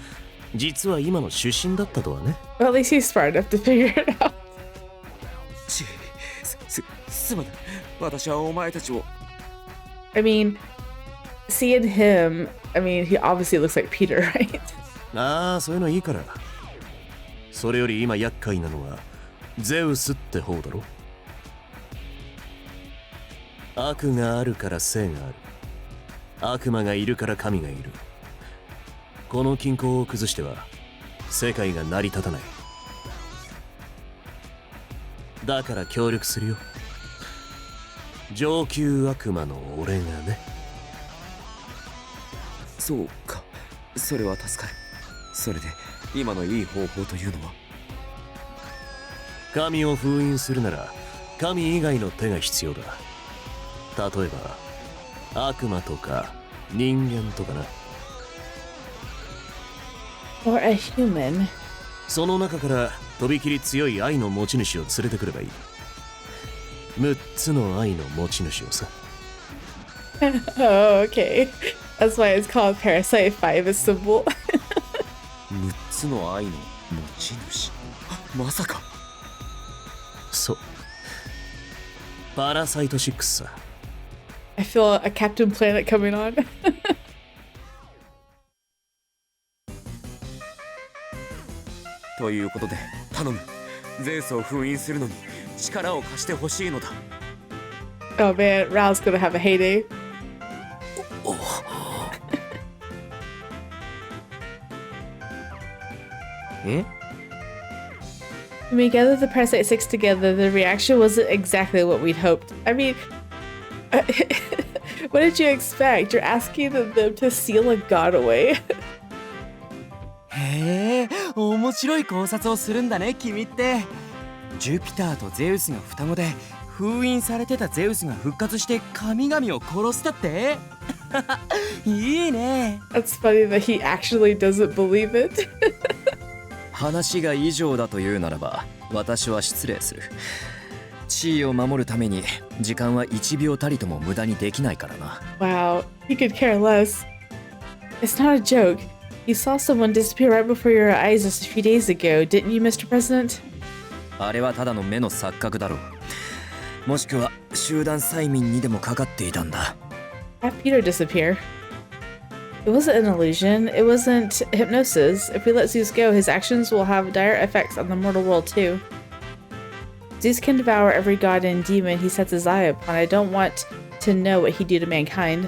実は今の出身だったとはね。 Well, at least he's smart enough to figure it out. すまない。私はお前たちを。 I mean, seeing him, I mean, he obviously looks like Peter, right? ああ、そういうのいいから。それより今厄介なのはゼウスって方だろ。悪があるから正がある。悪魔がいるから神がいる。この均衡を崩しては世界が成り立たない。だから協力するよ。上級悪魔の俺がね。そうか、それは助かる。それで今のいい方法というのは。神を封印するなら神以外の手が必要だ。例えば悪魔とか人間とかな。 Or a human. その中からとびきり強い愛の持ち主を連れてくればいい。6つの愛の持ち主をさ。Oh, okay. That's why it's called Parasite 5 is simple. 6つの愛の持ち主。まさか。そう。パラサイト6さ。I feel a Captain Planet coming on. ということで頼む。ゼウスを封印するのに力を貸してほしいのだ。 Oh man, Rao's gonna have a heyday. When we gathered the Parasite 6 together, the reaction wasn't exactly what we'd hoped. I mean, what did you expect? You're asking them to seal a god away. へえ、面白い考察をするんだね、君って。ジュピターとゼウスが双子で封印されてたゼウスが復活して神々を殺したって。いいね。 That's funny that he actually doesn't believe it. 話が以上だというならば私は失礼する。地位を守るために時間は1秒たりとも無駄にできないからな。 Wow, he could care less. It's not a joke. You saw someone disappear right before your eyes just a few days ago, didn't you, Mr. President? あれはただの目の錯覚だろう。もしくは集団催眠にでもかかっていたんだ。 How did Peter disappear? It wasn't an illusion. It wasn't hypnosis. If we let Zeus go, his actions will have dire effects on the mortal world too. Zeus can devour every god and demon he sets his eye upon. I don't want to know what he'd do to mankind.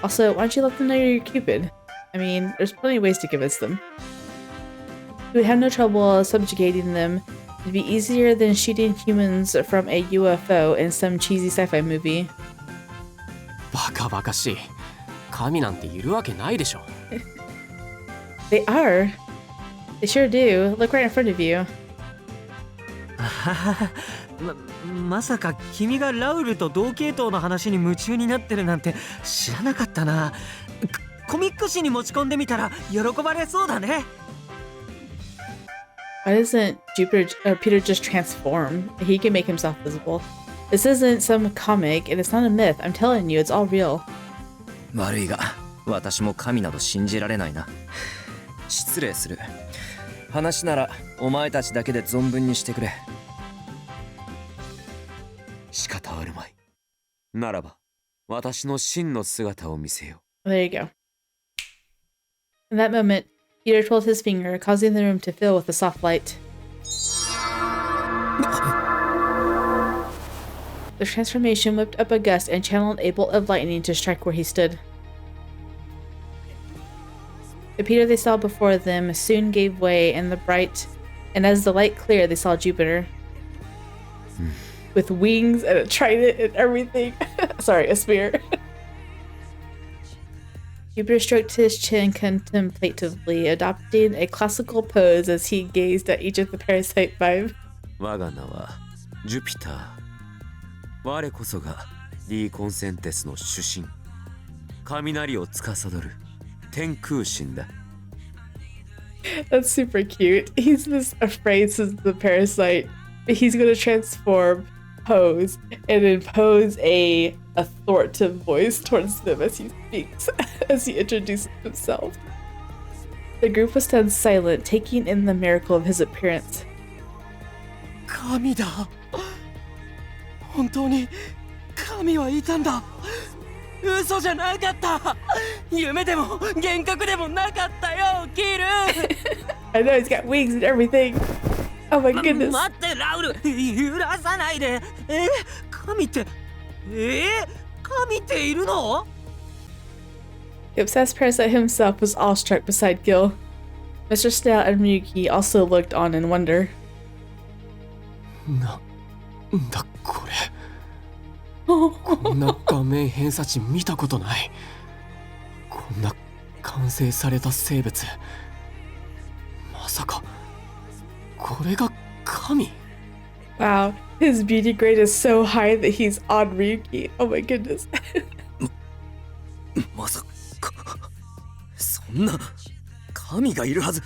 Also, why don't you let them know you're Cupid? I mean, there's plenty of ways to convince them. You would have no trouble subjugating them. It'd be easier than shooting humans from a UFO in some cheesy sci-fi movie. バカバカしい。神なんているわけないでしょ。They are. They sure do. Look right in front of you. まさか君がラウルと同系統の話に夢中になってるなんて知らなかったな。コミック誌に持ち込んでみたら喜ばれそうだね。Why doesn't Peter just transform? He can make himself visible. This isn't some comic, and it's not a myth. I'm telling you, it's all real. 悪いが私も神など信じられないな。失礼する。話ならお前たちだけで存分にしてくれ。仕方あるまい。ならば私の真の姿を見せよう。 There you go. In that moment, Peter twirled his finger, causing the room to fill with a soft light. The transformation whipped up a gust and channeled a bolt of lightning to strike where he stood. The Peter they saw before them soon gave way, and as the light cleared, they saw Jupiter. With wings and a trident and everything. Sorry, a spear. Jupiter stroked his chin contemplatively, adopting a classical pose as he gazed at each of the Parasite 5. 我が名はジュピター。我こそがリー・コンセンテスの主神。雷を司る天空神だ。That's super cute. He's this afraid since the parasite. He's gonna transform, pose, and impose a authoritative voice towards them as he speaks, as he introduces himself. The group was then silent, taking in the miracle of his appearance. 神だ。本当に神はいたんだ。嘘じゃなかった。夢でも幻覚でもなかったよ、キル。I know he's got wings and everything. Oh my goodness. 待ってラウル、揺らさないで。神って、神っているの？ The obsessed parasite himself was awestruck beside Gil. Mr. Snail and Ryuki also looked on in wonder. なんだこれ。こんな画面偏差値見たことない。こんな完成された生物。まさかこれが神？ Wow, his beauty grade is so high that he's on Ryuki. Oh my goodness. まさかそんな神がいるはず。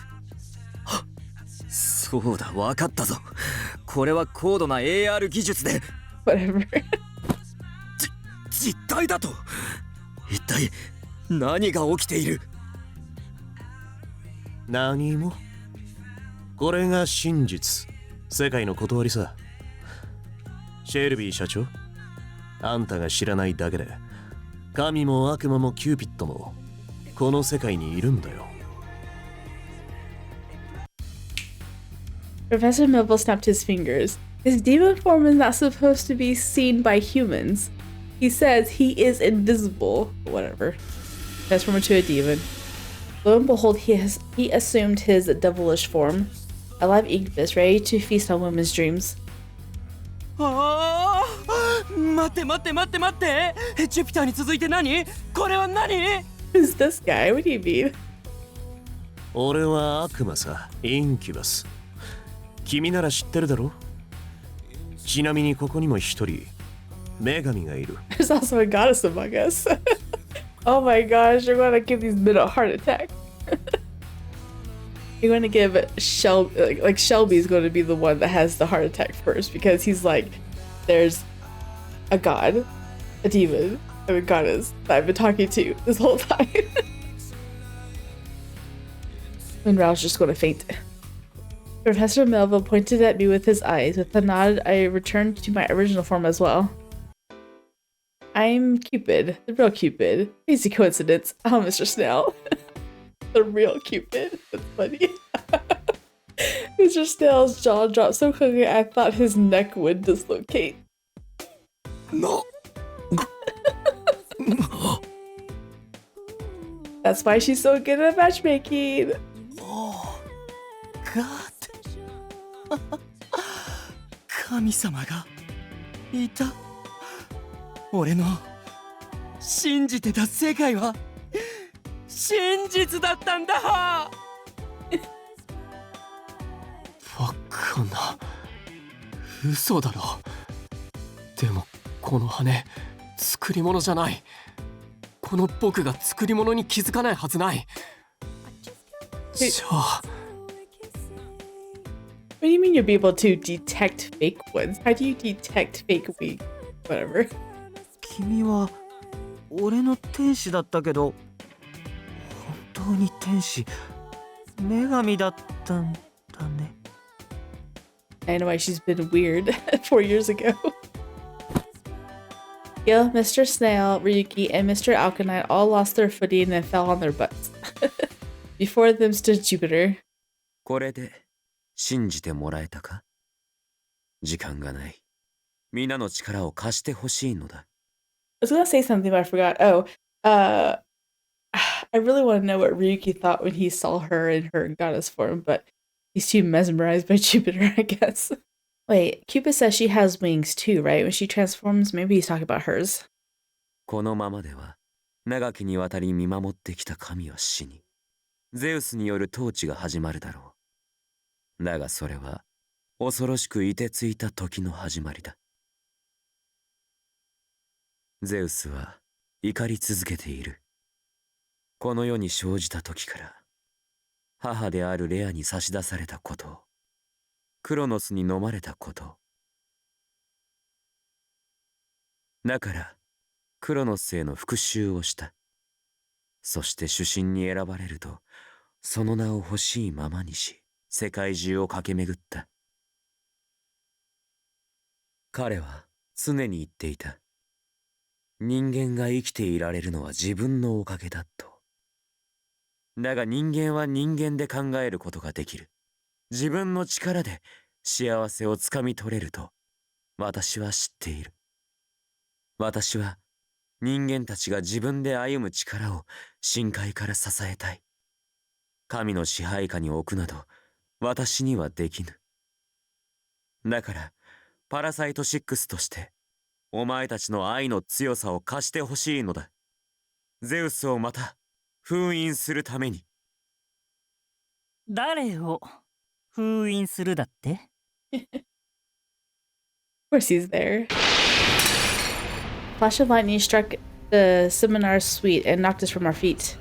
そうだ、わかったぞ。これは高度な AR 技術で Whatever. 実体だと。一体何が起きている？何も。これが真実。世界の断りさ。シェルビー社長、あんたが知らないだけで神も悪魔もキューピッドもこの世界にいるんだよ。Professor Melville snapped his fingers. His demon form is not supposed to be seen by humans. He says he is invisible. Whatever. Transformed into a demon. Lo and behold, he assumed his devilish form. A live incubus ready to feast on women's dreams. ああ、待って待って待って待って。ジュピターに続いて何？これは何？ Who's this guy? What do you mean? 俺は悪魔さ、インキュバス。君なら知ってるだろ？ちなみにここにも一人女神がいる。There's also a goddess among us. Oh my gosh, you're gonna give these men a heart attack. You're gonna give Shelby, like Shelby's going to be the one that has the heart attack first because he's like, there's a god, a demon, and a goddess that I've been talking to this whole time. And Rao's just gonna faint. Professor Melville pointed at me with his eyes. With a nod, I returned to my original form as well. I'm Cupid, the real Cupid. Crazy coincidence. Oh, Mr. Snail. The real Cupid. That's funny. Mr. Snail's jaw dropped so quickly I thought his neck would dislocate. No. That's why she's so good at matchmaking. Oh, God. 神様がいた。俺の信じてた世界は真実だったんだ。バカな。嘘だろ。でもこの羽作り物じゃない。この僕が作り物に気づかないはずない。じゃあ。What do you mean you'll be able to detect fake ones? How do you detect fake wings? Whatever. 君は俺の天使だったけど本当に天使女神だったんだね。I know why she's been weird 4 years ago. Gil, Mr. Snail, Ryuki, and Mr. Alkanite all lost their footing and fell on their butts. Before them stood Jupiter. これで信じてもらえたか？時間がない。皆の力を貸してほしいのだ。I was gonna say something, but I forgot. Oh, I really want to know what Ryuki thought when he saw her in her goddess form, but he's too mesmerized by Jupiter, I guess. Wait, Cupid says she has wings too, right? When she transforms, maybe he's talking about hers. このままでは長きにわたり見守ってきた神は死に、ゼウスによる統治が始まるだろう。だがそれは恐ろしく凍てついた時の始まりだ。ゼウスは怒り続けている。この世に生じた時から母であるレアに差し出されたこと、クロノスに飲まれたこと。だからクロノスへの復讐をした。そして主神に選ばれると、その名を欲しいままにし、世界中を駆け巡った。彼は常に言っていた。人間が生きていられるのは自分のおかげだと。だが人間は人間で考えることができる。自分の力で幸せをつかみ取れると私は知っている。私は人間たちが自分で歩む力を深海から支えたい。神の支配下に置くなど私にはできぬ。だからパラサイト6としてお前たちの愛の強さを貸してほしいのだ。ゼウスをまた封印するために。誰を封印するだって？ Of course he's there. Flash of lightning struck the seminar's suite and knocked us from our feet.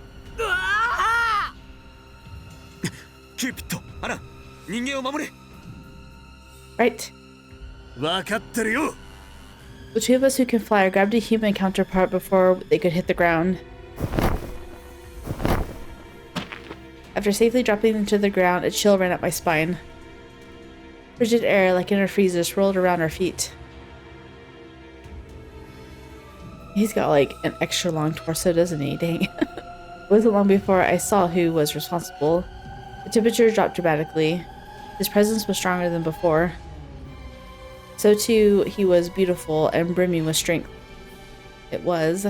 キューピッド、アナ、人間を守れ。 Right. 分かってるよ。 The two of us who can fly grabbed a human counterpart before they could hit the ground. After safely dropping them to the ground, a chill ran up my spine. Frigid air, like inner freezers, swirled around our feet. He's got like an extra long torso, doesn't he? Dang. It wasn't long before I saw who was responsible. The temperature dropped dramatically. His presence was stronger than before. So too, he was beautiful and brimming with strength. It was.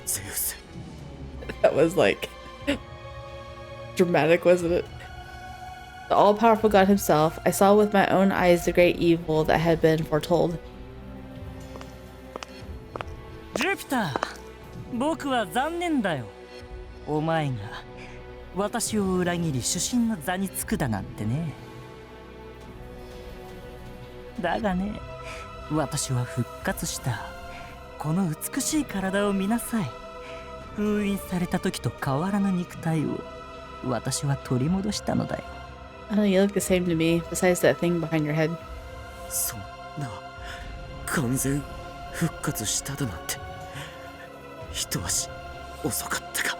Zeus. That was like dramatic, wasn't it? The all-powerful god himself. I saw with my own eyes the great evil that had been foretold. ジュピター、僕は残念だよ。お前が私を裏切り主神の座につくだなんてね。だがね、私は復活した。この美しい体を見なさい。封印された時と変わらぬ肉体を私は取り戻したのだよ。I don't know, you look the same to me, besides that thing behind your head. そんな完全復活しただなんて一足遅かったか。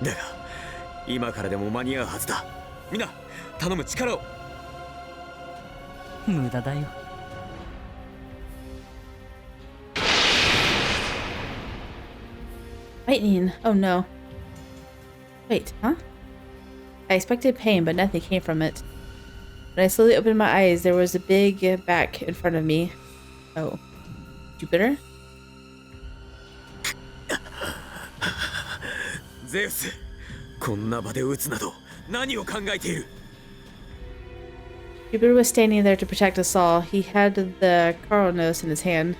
だが今からでも間に合うはずだ。みんな頼む、力を。無駄だよ。Lightning! Oh no. Wait, huh? I expected pain, but nothing came from it. When I slowly opened my eyes, there was a big back in front of me. Oh. Jupiter? ゼウス、こんな場で撃つなど何を考えている。 Cupid was standing there to protect us all. He had the Kronos in his hand.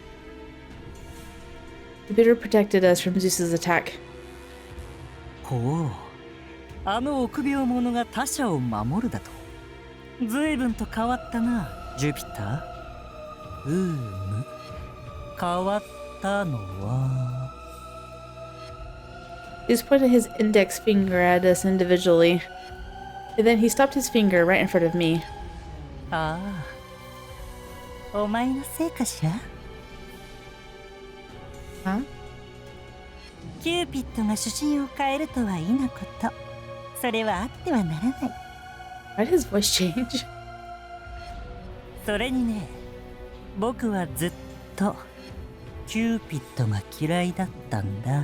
Jupiter protected us from Zeus's attack. ほう、あの臆病者が他者を守るだと。随分と変わったな、ジュピター。む、変わったのは。Zeus pointed his index finger at us individually. And then he stopped his finger right in front of me. ああ、お前のせいかしら。Huh? キューピッドが主神を変えるとは異なこと。それはあってはならない。Why did his voice change? それにね、僕はずっとキューピッドが嫌いだったんだ。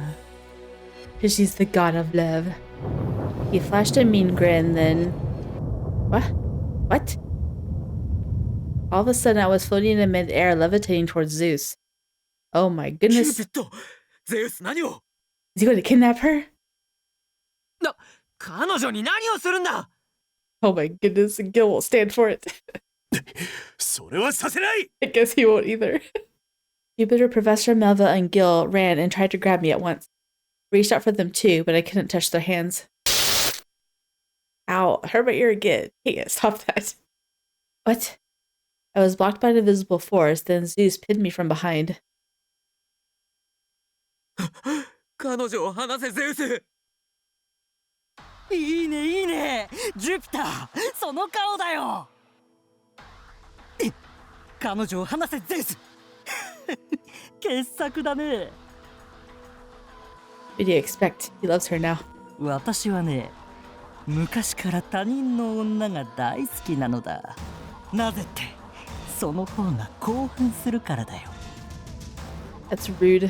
Because she's the god of love. He flashed a mean grin, then... What? What? All of a sudden, I was floating in mid-air, levitating towards Zeus. Oh my キュー goodness. ピッド、ゼウス何を。 Is he going to kidnap her? 彼女に何をするんだ。 Oh my goodness, Gil won't stand for it. それはさせない。 I guess he won't either. Jupiter, Professor Melva, and Gil ran and tried to grab me at once. Reached out for them too, but I couldn't touch their hands. Ow, hurt my ear again. Hey, stop that. What? I was blocked by an invisible force, then Zeus pinned me from behind. 彼女を離せ、ゼウス。いいねいいね、ジュピターその顔だよ。彼女を離せゼウス。傑作だね。What do you expect? He loves her now. 私はね、昔から他人の女が大好きなのだ。なぜって、その方が興奮するからだよ。That's rude.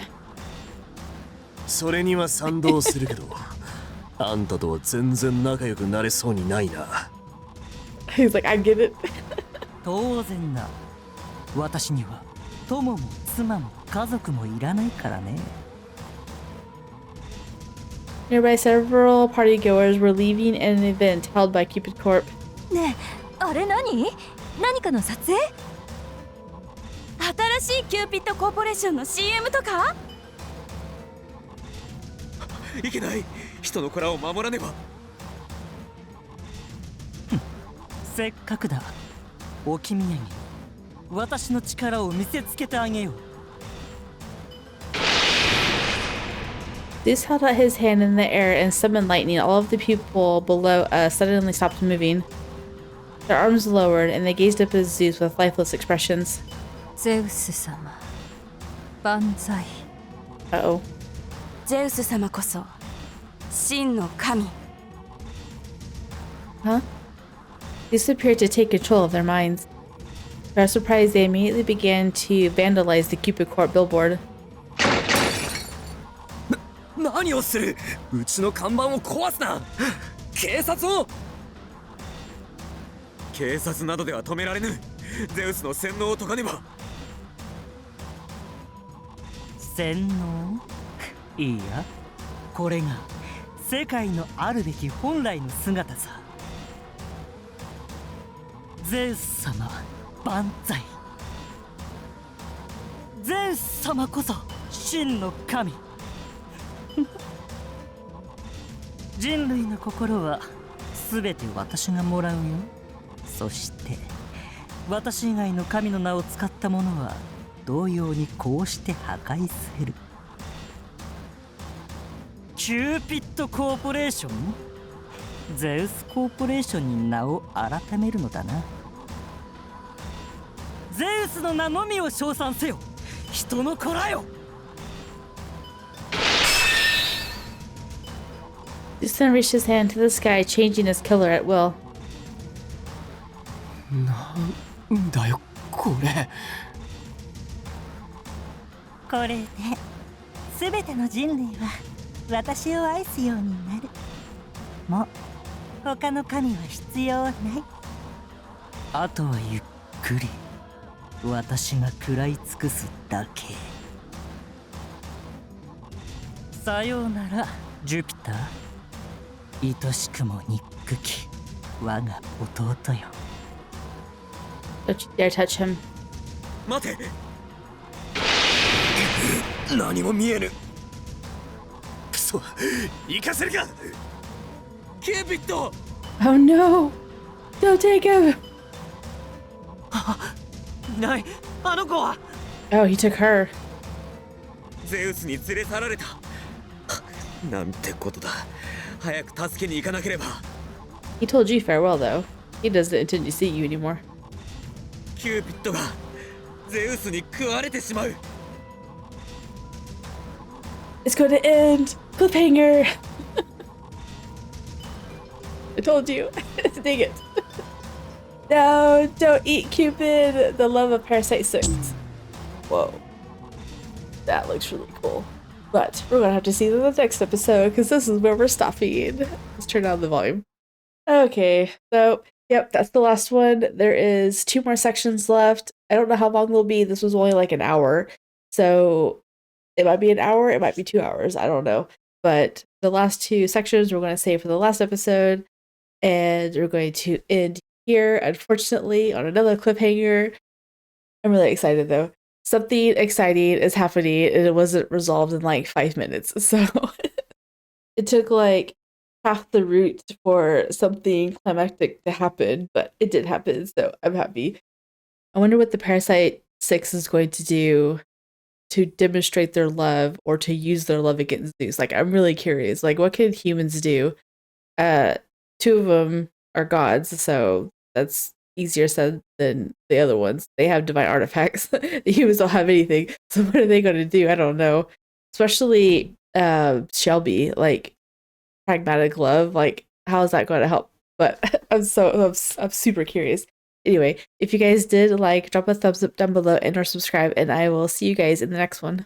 それには賛同するけどあんたとは全然仲良くなれそうにないな。 He's like, I get it. 当然だ。私には友も妻も家族もいらないからね。Nearby, several partygoers were leaving an event held by Cupid Corp. ねえ、あれ何かの撮影？新しいキューピッドコーポレーションの CM とか？いけない、人の子らを守らねば。せっかくだ。お気土産に私の力を見せつけてあげよう。Zeus held out his hand in the air and summoned lightning. All of the people below suddenly stopped moving. Their arms lowered, and they gazed up at Zeus with lifeless expressions. ゼウス様、万歳。 Uh-oh. ゼウス様こそ真の神。 Huh? Zeus appeared to take control of their minds. To our surprise, they immediately began to vandalize the Cupid Corp billboard. 何をする、うちの看板を壊すな。警察を。警察などでは止められぬ。ゼウスの洗脳を解かねば。洗脳？いいや、これが世界のあるべき本来の姿さ。ゼウス様万歳。ゼウス様こそ真の神。人類の心は全て私がもらうよ。そして私以外の神の名を使った者は同様にこうして破壊される。キューピッドコーポレーション？ゼウスコーポレーションに名を改めるのだな。ゼウスの名のみを称賛せよ、人の子らよ。Zeus then reached his hand to the sky, changing his killer at will. なんだよこれ。これで全ての人類は私を愛すようになる。もう他の神は必要ない。あとはゆっくり私が食らい尽くすだけ。さようならジュピター。愛しくも憎き我が弟よ。Don't you dare touch him. 待て。何も見えぬ。くそ、行かせるか。キューピッド。 Oh no! Don't take him! いない、あの子は。 Oh, he took her. ゼウスに連れ去られた。なんてことだ。早く助けに行かなければ。 He told you farewell, though. He doesn't intend to see you anymore. キューピッドがゼウスに食われてしまう。 It's going to end! Cliffhanger! I told you. Dang it. No, don't eat Cupid! The love of Parasite 6. Whoa. That looks really cool. But we're gonna have to see the next episode because this is where we're stopping. Let's turn down the volume. Okay, so yep, that's the last one. There is 2 more sections left. I don't know how long they'll be. This was only like an hour. So it might be an hour, it might be 2 hours. I don't know. But the last 2 sections we're going to save for the last episode. And we're going to end here, unfortunately, on another cliffhanger. I'm really excited though. Something exciting is happening and it wasn't resolved in like 5 minutes. So it took like half the route for something climactic to happen, but it did happen. So I'm happy. I wonder what the Parasite 6 is going to do to demonstrate their love or to use their love against Zeus. Like, I'm really curious. Like, what can humans do two of them are gods, so that's easier said than the other ones. They have divine artifacts. The humans don't have anything. So what are they going to do? I don't know. Especially Shelby, like pragmatic love. Like, how is that going to help? But I'm super curious. Anyway, if you guys did like, drop a thumbs up down below and or subscribe, and I will see you guys in the next one.